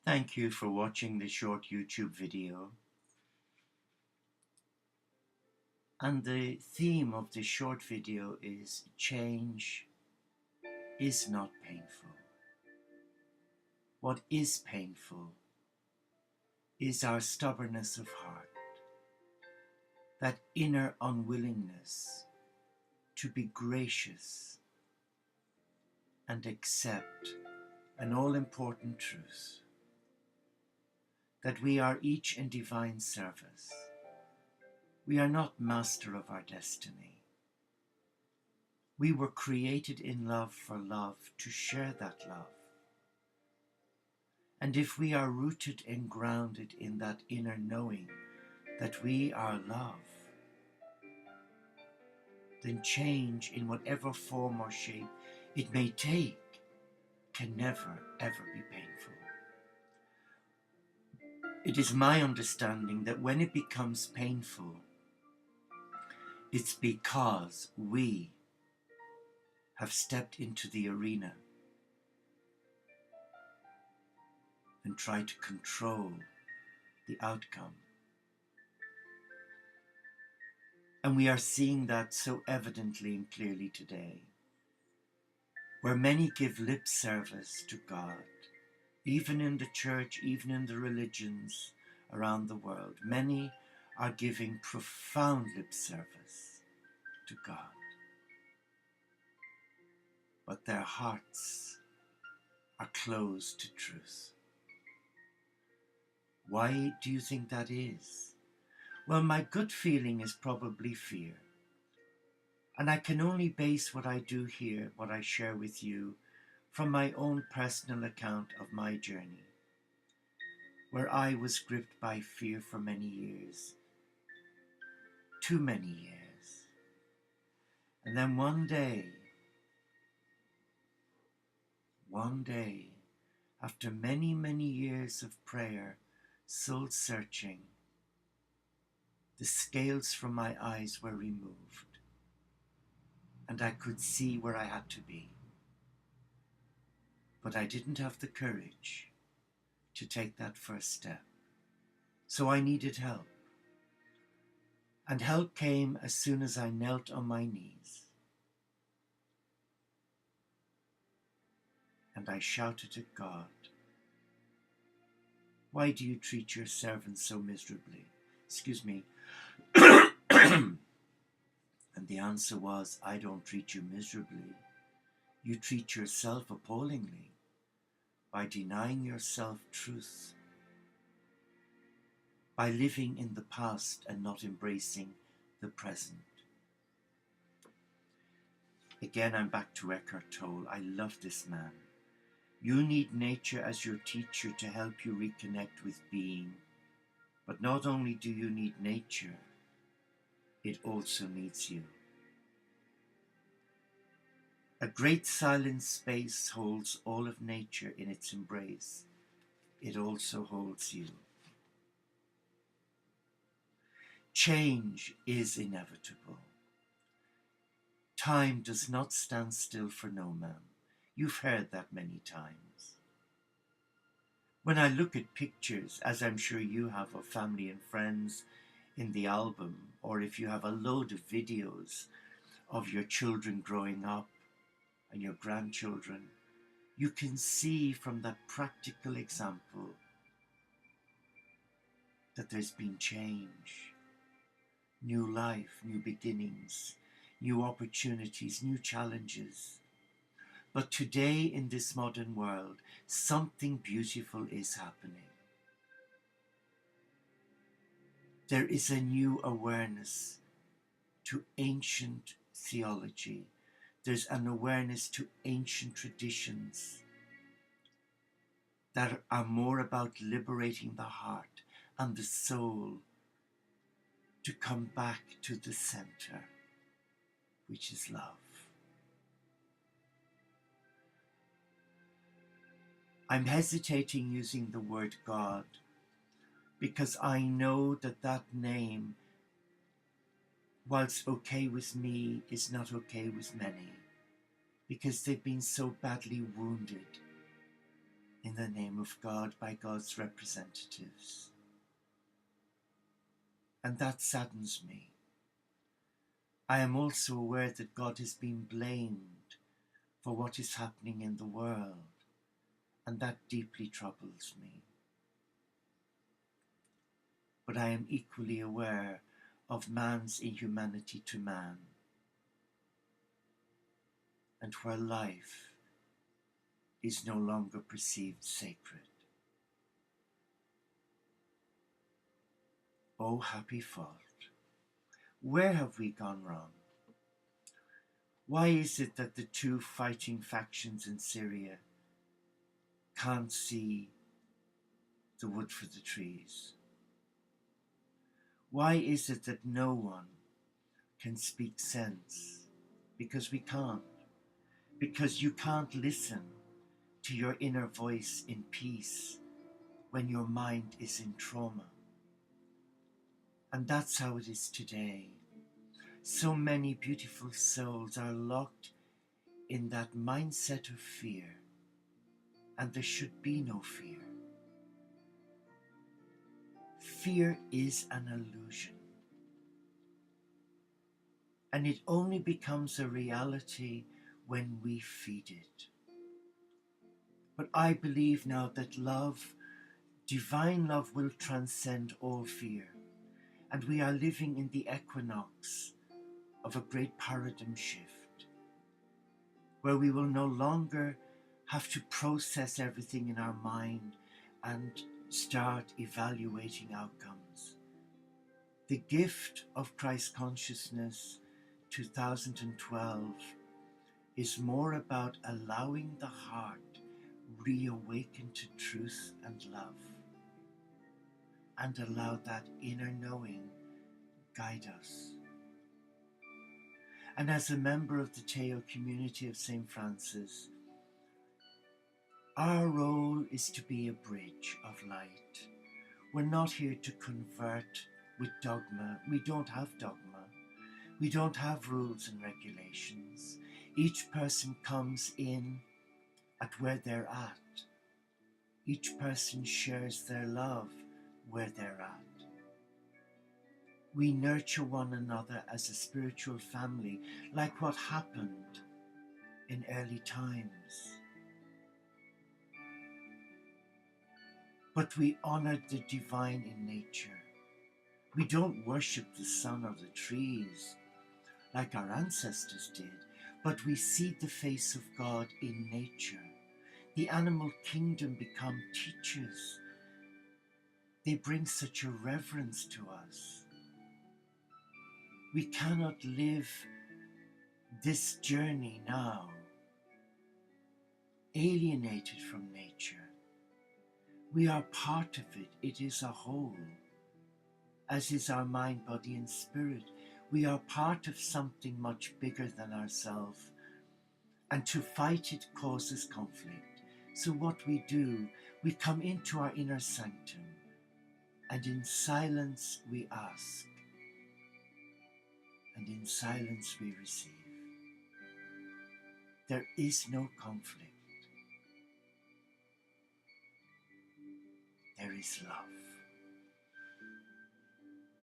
Thank you for watching this short YouTube video. And the theme of this short video is change is not painful. What is painful is our stubbornness of heart, that inner unwillingness to be gracious and accept an all-important truth, that we are each in divine service. We are not master of our destiny. We were created in love for love, to share that love. And if we are rooted and grounded in that inner knowing that we are love, then change in whatever form or shape it may take can never, ever be painful. It is my understanding that when it becomes painful, it's because we have stepped into the arena and tried to control the outcome. And we are seeing that so evidently and clearly today, where many give lip service to God, even in the church, even in the religions around the world. Many are giving profound lip service to God, but their hearts are closed to truth. Why do you think that is? Well, my gut feeling is probably fear. And I can only base what I do here, what I share with you, from my own personal account of my journey, where I was gripped by fear for many years, too many years. And then one day, after many, many years of prayer, soul searching, the scales from my eyes were removed, and I could see where I had to be. But I didn't have the courage to take that first step. So I needed help. And help came as soon as I knelt on my knees. And I shouted at God, "Why do you treat your servants so miserably?" Excuse me. And the answer was, "I don't treat you miserably. You treat yourself appallingly by denying yourself truth, by living in the past and not embracing the present." Again, I'm back to Eckhart Tolle. I love this man. You need nature as your teacher to help you reconnect with being. But not only do you need nature, it also needs you. A great silent space holds all of nature in its embrace. It also holds you. Change is inevitable. Time does not stand still for no man. You've heard that many times. When I look at pictures, as I'm sure you have, of family and friends in the album, or if you have a load of videos of your children growing up and your grandchildren, you can see from that practical example that there's been change, new life, new beginnings, new opportunities, new challenges. But today in this modern world, something beautiful is happening. There is a new awareness to ancient theology. There's an awareness to ancient traditions that are more about liberating the heart and the soul to come back to the center, which is love. I'm hesitating using the word God because I know that that name, whilst okay with me, is not okay with many, because they've been so badly wounded in the name of God by God's representatives. And that saddens me. I am also aware that God has been blamed for what is happening in the world, and that deeply troubles me. But I am equally aware of man's inhumanity to man, and where life is no longer perceived sacred. Oh, happy fault. Where have we gone wrong? Why is it that the two fighting factions in Syria can't see the wood for the trees? Why is it that no one can speak sense? Because we can't. Because you can't listen to your inner voice in peace when your mind is in trauma. And that's how it is today. So many beautiful souls are locked in that mindset of fear, and there should be no fear. Fear is an illusion, and it only becomes a reality when we feed it. But I believe now that love, divine love, will transcend all fear, and we are living in the equinox of a great paradigm shift, where we will no longer have to process everything in our mind and start evaluating outcomes. The gift of Christ Consciousness 2012 is more about allowing the heart reawaken to truth and love, and allow that inner knowing guide us. And as a member of the Teo community of St. Francis, our role is to be a bridge of light. We're not here to convert with dogma. We don't have dogma. We don't have rules and regulations. Each person comes in at where they're at. Each person shares their love where they're at. We nurture one another as a spiritual family, like what happened in early times. But we honor the divine in nature. We don't worship the sun or the trees like our ancestors did, but we see the face of God in nature. The animal kingdom become teachers. They bring such a reverence to us. We cannot live this journey now alienated from nature. We are part of it. It is a whole, as is our mind, body, and spirit. We are part of something much bigger than ourselves, and to fight it causes conflict. So what we do, we come into our inner sanctum, and in silence we ask, and in silence we receive. There is no conflict. There is love.